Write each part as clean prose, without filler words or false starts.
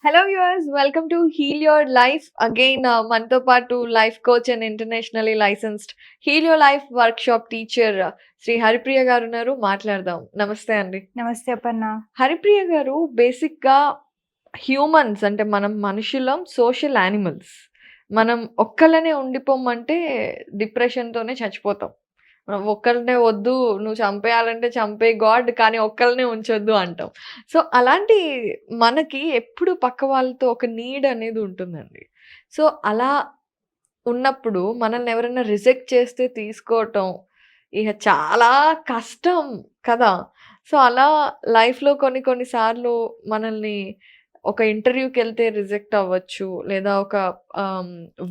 Hello viewers, welcome to heal your life. Again మనతో పాటు life coach and internationally licensed heal your life workshop teacher Shri Haripriya garu ఉన్నారు. మాట్లాడదాం. నమస్తే అండి. నమస్తే అపర్ణ. హరిప్రియ గారు, బేసిక్గా హ్యూమన్స్ అంటే మనం మనుషులం, సోషల్ యానిమల్స్. మనం ఒక్కళ్ళనే ఉండిపోమంటే డిప్రెషన్తోనే చచ్చిపోతాం. ఒక్కళ్ళనే వద్దు, నువ్వు చంపేయాలంటే చంపే గాడ్, కానీ ఒక్కళ్ళనే ఉంచొద్దు అంటాం. సో అలాంటి మనకి ఎప్పుడు పక్క వాళ్ళతో ఒక నీడ్ అనేది ఉంటుందండి. సో అలా ఉన్నప్పుడు మనల్ని ఎవరైనా రిజెక్ట్ చేస్తే తీసుకోవటం ఇక చాలా కష్టం కదా! సో అలా లైఫ్‌లో కొన్ని కొన్ని సార్లు మనల్ని ఒక ఇంటర్వ్యూకెళ్తే రిజెక్ట్ అవ్వచ్చు. లేదా ఒక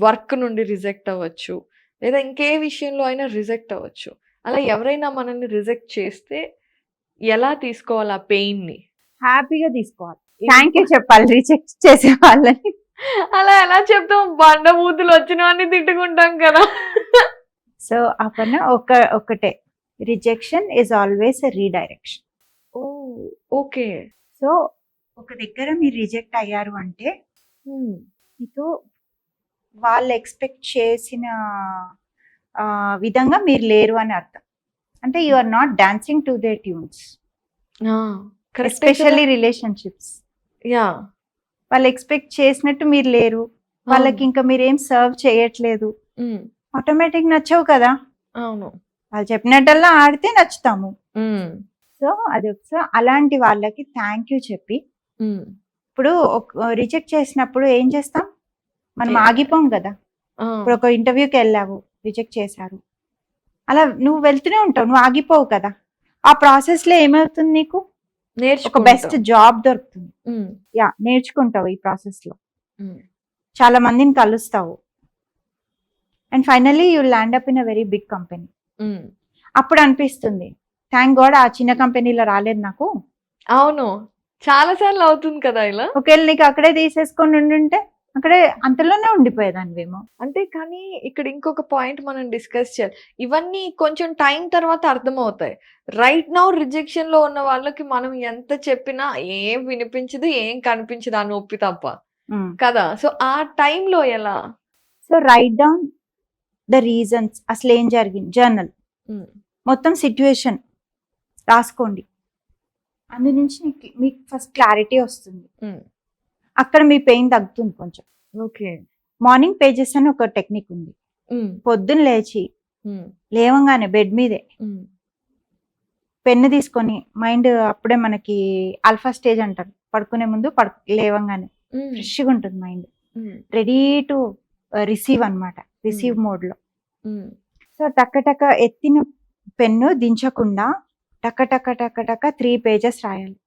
వర్క్ నుండి రిజెక్ట్ అవ్వచ్చు. లేదా ఇంకే విషయంలో అయినా రిజెక్ట్ అవ్వచ్చు. అలా ఎవరైనా మనల్ని రిజెక్ట్ చేస్తే ఎలా తీసుకోవాలి ఆ పెయిన్‌ని? హ్యాపీగా తీసుకోవాలి. థ్యాంక్ యూ చెప్పాలి రిజెక్ట్ చేసే వాళ్ళని. అలా ఎలా చెప్తాం? బండబూతులు వచ్చినవన్నీ తిట్టుకుంటాం కదా! సో అపర్ణ, ఒక్కటే, rejection is always a redirection. Oh! Okay. So ఒక దగ్గర మీరు రిజెక్ట్ అయ్యారు అంటే మీకు వాళ్ళు ఎక్స్పెక్ట్ చేసిన విధంగా మీరు లేరు అని అర్థం. అంటే you are not dancing to the tunes. Especially relationships. Yeah! వాళ్ళు ఎక్స్పెక్ట్ చేసినట్టు మీరు లేరు. వాళ్ళకి ఇంకా మీరేం సర్వ్ చేయట్లేదు. ఆటోమేటిక్ నచ్చవు కదా. అవును. వాళ్ళు చెప్పినట్టల్లా ఆడితే నచ్చుతాము. సో అది అలాంటి వాళ్ళకి థ్యాంక్ యూ చెప్పి, ఇప్పుడు రిజెక్ట్ చేసినప్పుడు ఏం చేస్తాం, మనం ఆగిపోం కదా. ఇప్పుడు ఒక ఇంటర్వ్యూకి వెళ్ళావు, రిజెక్ట్ చేశారు, అలా నువ్వు వెళ్తూనే ఉంటావు, నువ్వు ఆగిపోవు కదా. ఆ ప్రాసెస్ లో ఏమవుతుంది, నీకు ఒక బెస్ట్ జాబ్ దొరుకుతుంది. యా, నేర్చుకుంటావు ఈ ప్రాసెస్ లో, చాలా మందిని కలుస్తావు, and finally you land up in a very big company. అప్పుడు అనిపిస్తుంది, థ్యాంక్ గాడ్ ఆ చిన్న కంపెనీలో రాలేదు నాకు. అవును, చాలా సార్లు అవుతుంది కదా ఇలా. ఒకవేళ నీకు అక్కడే తీసేసుకొని ఉండుంటే అక్కడే అంతలోనే ఉండిపోయేదానివేమో. అంటే కానీ ఇక్కడ ఇంకొక పాయింట్ మనం డిస్కస్ చేయాలి. ఇవన్నీ కొంచెం టైం తర్వాత అర్థమవుతాయి. రైట్ నౌ రిజెక్షన్ లో ఉన్న వాళ్ళకి మనం ఎంత చెప్పినా ఏం వినిపించదు, ఏం కనిపించదు, ఆ నొప్పి తప్ప కదా. సో ఆ టైంలో ఎలా? So right down the reasons, అసలు ఏం జరిగింది, జర్నల్ మొత్తం సిచ్యువేషన్ రాసుకోండి. అందు నుంచి మీకు ఫస్ట్ క్లారిటీ వస్తుంది. అక్కడ మీ పెయిన్ తగ్గుతుంది కొంచెం. ఓకే. మార్నింగ్ పేజెస్ అని ఒక టెక్నిక్ ఉంది. పొద్దున్న లేవంగానే బెడ్ మీదే పెన్ను తీసుకొని, మైండ్ అప్పుడే మనకి ఆల్ఫా స్టేజ్ అంటారు, పడుకునే ముందు లేవంగానే ఫ్రెష్గా ఉంటుంది మైండ్, రెడీ టు రిసీవ్ అనమాట, రిసీవ్ మోడ్ లో. సో టక్క ఎత్తిన పెన్ను దించకుండా టక్క టక్క టక్క టక్క 3 పేజెస్ రాయాలి.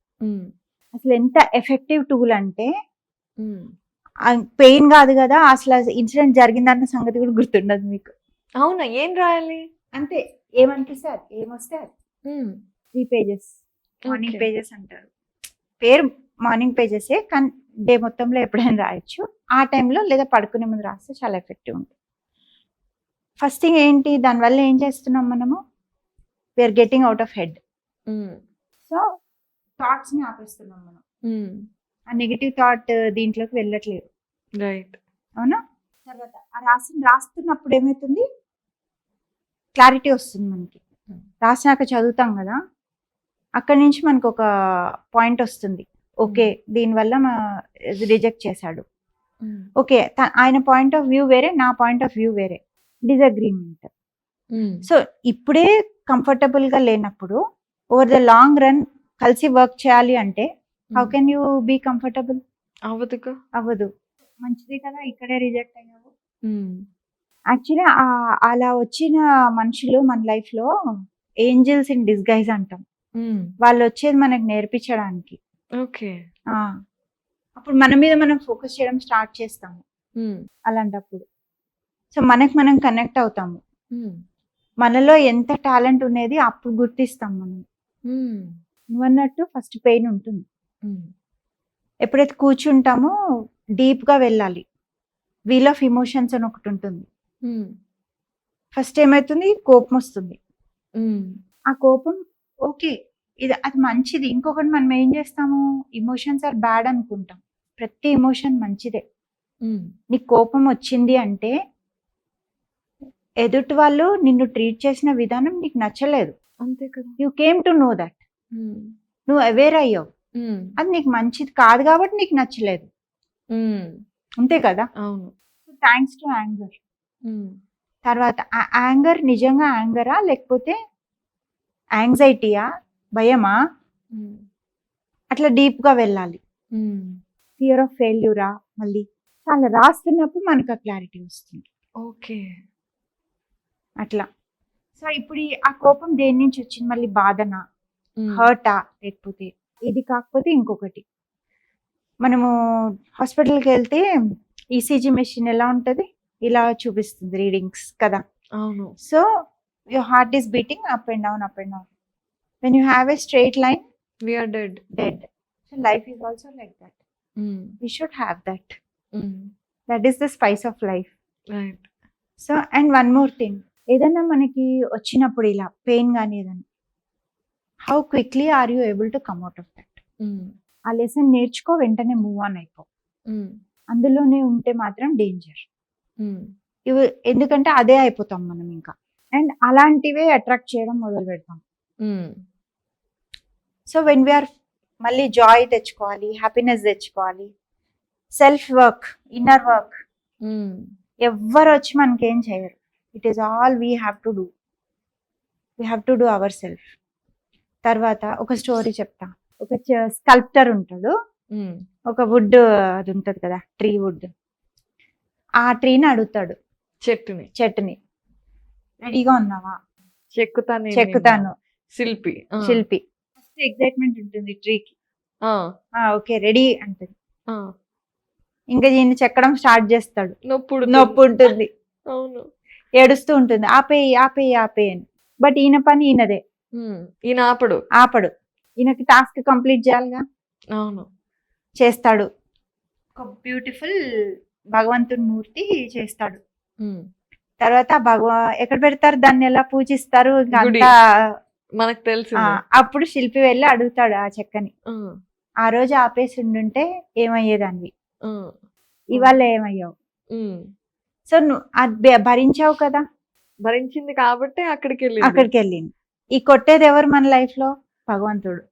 అసలు ఎంత ఎఫెక్టివ్ టూల్ అంటే, పెయిన్ కాదు కదా, అసలు ఇన్సిడెంట్ జరిగిందన్న సంగతి కూడా గుర్తుండదు మీకు. అవునా? ఏం రాయాలి? అంతే, ఏమనిపిస్తే అది, ఏమొస్తే అది. 3 పేజెస్ మార్నింగ్ పేజెస్ అంటారు, పేరు మార్నింగ్ పేజెసే, కానీ డే మొత్తంలో ఎప్పుడైనా రాయొచ్చు. ఆ టైంలో లేదా పడుకునే ముందు రాస్తే చాలా ఎఫెక్టివ్ ఉంటుంది. ఫస్ట్ థింగ్ ఏంటి, దానివల్ల ఏం చేస్తున్నాం మనము, we're getting out of head. So thoughts ని ఆపేస్తున్నాం మనం. ఆ నెగిటివ్ థాట్ దీంట్లోకి వెళ్ళట్లేదు. రైట్. అవునా. తర్వాత రాస్తున్నప్పుడు ఏమవుతుంది, క్లారిటీ వస్తుంది మనకి. రాసినాక చదువుతాం కదా, అక్కడి నుంచి మనకు ఒక పాయింట్ వస్తుంది, ఓకే దీనివల్ల రిజెక్ట్ చేశాడు, ఓకే ఆయన పాయింట్ ఆఫ్ వ్యూ వేరే, నా పాయింట్ ఆఫ్ వ్యూ వేరే, డిసగ్రీమెంట్. సో ఇప్పుడే కంఫర్టబుల్ గా లేనప్పుడు ఓవర్ ద లాంగ్ రన్ కలిసి వర్క్ చేయాలి అంటే how can you be comfortable? అవ్వదు. మంచిది కదా ఇక్కడే రిజెక్ట్ అయ్యావు. యాక్చువల్లీ అలా వచ్చిన మనుషులు మన లైఫ్ లో ఏంజల్స్ ఇన్ డిస్గైజ్ అంటాం. వాళ్ళు వచ్చేది మనకు నేర్పించడానికి. ఓకే. అప్పుడు మన మీద మనం ఫోకస్ చేయడం స్టార్ట్ చేస్తాము. అలాంటప్పుడు సో మనకు మనం కనెక్ట్ అవుతాము. మనలో ఎంత టాలెంట్ ఉన్నది అప్పుడు గుర్తిస్తాం మనం. నువ్వన్నట్టు ఫస్ట్ పెయిన్ ఉంటుంది. ఎప్పుడైతే కూర్చుంటామో డీప్ గా వెళ్ళాలి. వీల్ ఆఫ్ ఇమోషన్స్ అని ఒకటి ఉంటుంది. ఫస్ట్ ఏమైతుంది, కోపం వస్తుంది. ఆ కోపం ఓకే, అది మంచిది. ఇంకొకటి మనం ఏం చేస్తాము, ఇమోషన్స్ ఆర్ బ్యాడ్ అనుకుంటాం. ప్రతి ఎమోషన్ మంచిదే. హ్మ్. నీకు కోపం వచ్చింది అంటే ఎదుటి వాళ్ళు నిన్ను ట్రీట్ చేసిన విధానం నీకు నచ్చలేదు. అంతే కదా! You came to know that. హ్మ్. నువ్వు అవేర్ అయ్యావు. హ్మ్. అది నీకు మంచిది కాదు కాబట్టి నీకు నచ్చలేదు. హ్మ్. అంతే కదా! అవును. Thanks to anger. హ్మ్. తర్వాత ఆ యాంగర్ నిజంగా యాంగరా? లేకపోతే యాంగ్జైటీయా? భయమా? హ్మ్. అట్లా డీప్‌గా వెళ్ళాలి. హ్మ్. ఫియర్ ఆఫ్ ఫెయిల్యూరా? మళ్ళీ చాలా రాస్తున్నప్పుడు మనకు ఆ క్లారిటీ వస్తుంది. ఓకే. అట్లా. సో, ఇప్పుడు ఆ కోపం దేని నుంచి వచ్చింది? మళ్ళీ బాధనా? హ్మ్. హర్టా? లేకపోతే ఇది కాకపోతే ఇంకొకటి. మనము హాస్పిటల్‌కెళ్తే ఈసీజీ మెషిన్ ఎలా ఉంటది? ఇలా చూపిస్తుంది రీడింగ్స్ కదా! అవును. So, your heart is beating up and down, up and down. When you have a straight line, we are dead. Dead. So, life is also like that. Hmm. We should have that. హ్మ్. That is the spice of life. Right. So, and one more thing. ఏదన్నా మనకి వచ్చినప్పుడు ఇలా pain గాని ఏదన్నా, how quickly are you able to come out of that? Hmm. ఆ lesson నేర్చుకో, వెంటనే మూవ్ ఆన్ అయిపో. హ్మ్. అందులోనే ఉంటే మాత్రం డేంజర్. హ్మ్. ఎందుకంటే అదే అయిపోతాం మనం ఇంకా. అండ్ అలాంటివే అట్రాక్ట్ చేయడం మొదలు పెడతాం. హ్మ్. సో వెన్ వీఆర్ మళ్ళీ జాయ్ తెచ్చుకోవాలి, హ్యాపీనెస్ తెచ్చుకోవాలి, సెల్ఫ్ వర్క్, ఇన్నర్ వర్క్ హ్మ్. ఎవ్వరు వచ్చి మనకేం చేయరు. It is all we have to do. We have to do our self. తర్వాత ఒక స్టోరీ చెప్తా. ఒక స్కల్ప్టర్ ఉంటాడు. హ్మ్. ఒక వుడ్ అది ఉంటది కదా, ట్రీ వుడ్. ఆ ట్రీని అడుగుతాడు, చెట్టుని. చెట్టుని, రెడీగా ఉన్నావా? చెక్కుతాను. చెక్కుతాను. శిల్పి. ఆ! శిల్పి. ఫస్ట్ ఎక్సైట్మెంట్ ఉంటుంది ట్రీకి. ఆ! ఓకే రెడీ అంటది. ఆ! ఇంకా దీన్ని చెక్కడం స్టార్ట్ చేస్తాడు. నొప్పుడుతుంది. నొప్పి ఉంటుంది, అవును. ఏడుస్తూ ఉంటుంది, ఆపేయి ఆపేయి ఆపేయి అని. బట్ ఈయన పని ఈయనదే, హ్మ్. ఈయన ఆపడు. ఆపడు. ఈయనకి టాస్క్ కంప్లీట్ చేయాలిగా, అవును. చేస్తాడు. ఒక బ్యూటిఫుల్ భగవంతుని మూర్తి చేస్తాడు. హ్మ్. తర్వాత ఎక్కడ పెడతారు దాన్ని, ఎలా పూజిస్తారు ఇంకా గుడి. అంతా. మనకు తెలిసింది. అప్పుడు శిల్పి వెళ్ళి అడుగుతాడు ఆ చెక్కని, ఆ! ఆ రోజు ఆపేసి ఉండుంటే ఏమయ్యేదానివి, ఆ! ఇవాళ ఏమయ్యావు? హ్మ్. సో నువ్వు అది భరించావు కదా, భరించింది కాబట్టే అక్కడికెళ్ళింది. అక్కడికి వెళ్ళింది. ఈ కొట్టేది ఎవరు మన లైఫ్ లో? భగవంతుడు.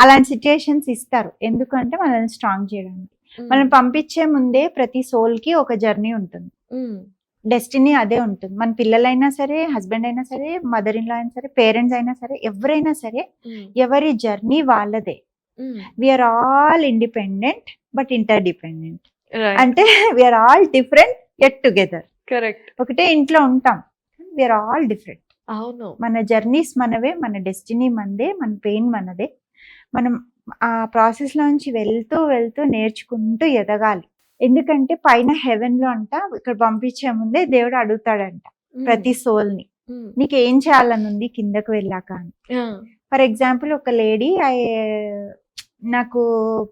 అలాంటి సిచ్యుయేషన్స్ ఇస్తారు ఎందుకంటే మనల్ని స్ట్రాంగ్ చేయడానికి. మనం పంపించే ముందే ప్రతి సోల్ కి ఒక జర్నీ ఉంటుంది, హ్మ్. డెస్టినీ అదే ఉంటుంది. మన పిల్లలైనా సరే, హస్బెండ్ అయినా సరే, మదర్ ఇన్ లా అయినా సరే, పేరెంట్స్ అయినా సరే, ఎవరైనా సరే, హ్మ్. ఎవరి జర్నీ వాళ్ళదే. Hmm. We are all independent but interdependent. Right. అంటే we are all different at together. Correct. ఒకటే ఇంట్లో ఉంటాం, వీఆర్ ఆల్ డిఫరెంట్. అవును. మన జర్నీస్ మనవే, మన డెస్టినీ మనదే, మన పెయిన్ మనదే. మనం ఆ ప్రాసెస్ లోంచి వెళ్తూ వెళ్తూ నేర్చుకుంటూ ఎదగాలి. ఎందుకంటే పైన హెవెన్ లో అంట, ఇక్కడ పంపించే ముందే దేవుడు అడుగుతాడంట హ్మ్. ప్రతి సోల్ ని, హ్మ్. నీకు ఏం చేయాలని ఉంది కిందకు వెళ్ళాక అని. ఆ! ఫర్ ఎగ్జాంపుల్ ఒక లేడీ, నాకు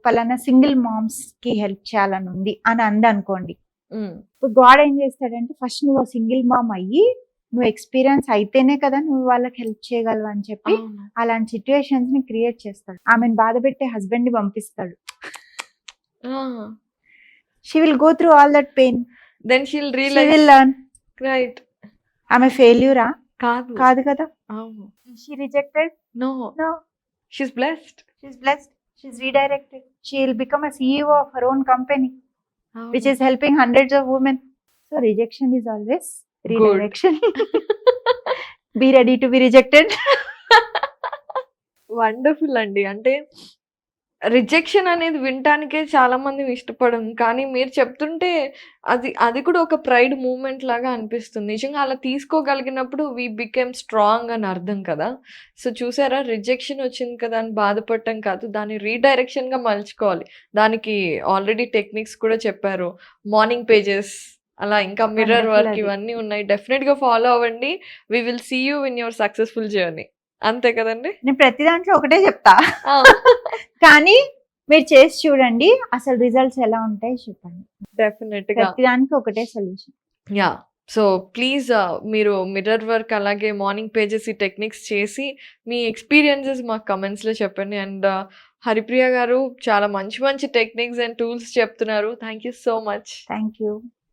పలానా సింగిల్ మామ్స్ కి హెల్ప్ చేయాలని ఉంది అని అందనుకోండి. హ్మ్. ఇప్పుడు గాడ్ ఏం చేస్తాడంటే, ఫస్ట్ నువ్వు సింగిల్ మామ్ అయ్యి నువ్వు ఎక్స్పీరియన్స్ అయితేనే కదా నువ్వు వాళ్ళకి హెల్ప్ చేయగలవు అని చెప్పి అవును. అలాంటి సిచ్యువేషన్స్ ని క్రియేట్ చేస్తాడు. ఆమెను బాధ పెట్టే హస్బెండ్ ని పంపిస్తాడు. ఆ! She will go through all that pain, then she'll she realize. Will learn. Right. ఆమె ఫెయిల్యూరా? కాదు. కాదు కదా. అవును. She rejected? No. No. She's blessed. She's blessed. She's redirected. She will become a CEO of her own company which is helping hundreds of women. So rejection is always redirection. Be ready to be rejected. Wonderful అండి. అంటే rejection అనేది వినటానికే చాలా మంది ఇష్టపడం. కానీ మీరు చెప్తుంటే అది కూడా ఒక ప్రైడ్ మూవ్‌మెంట్ లాగా అనిపిస్తుంది. నిజంగా అలా తీసుకోగలిగినప్పుడు వి బికేమ్ స్ట్రాంగ్ అని అర్థం కదా! సో చూసారా, రిజెక్షన్ వచ్చింది కదా అని బాధపడటం కాదు, దాన్ని రీడైరెక్షన్‌గా మలుచుకోవాలి. దానికి ఆల్రెడీ టెక్నిక్స్ కూడా చెప్పారు. మార్నింగ్ పేజెస్, అలా ఇంకా మిర్రర్ Wonderful వర్క్ అది. ఇవన్నీ ఉన్నాయి. డెఫినిట్‌గా ఫాలో అవ్వండి. We will see you in your successful journey. అంతే కదండీ! నేను ప్రతి దాంట్లో ఒకటే చెప్తా. ఆ! కానీ మీరు చేసి చూడండి, అసలు రిజల్ట్స్ ఎలా ఉంటాయి చెప్పండి. డెఫినిట్‌గా. ప్రతి దానికి ఒకటే సొల్యూషన్. యాహ్! సో ప్లీజ్ మీరు మిర్రర్ వర్క్ అలాగే మార్నింగ్ పేజెస్ ఈ టెక్నిక్స్ చేసి మీ ఎక్స్‌పీరియన్సెస్ మాకు కామెంట్స్‌లో చెప్పండి. అండ్ హరిప్రియ గారు చాలా మంచి మంచి టెక్నిక్స్ అండ్ టూల్స్ చెప్తున్నారు. Thank you so much. Thank you.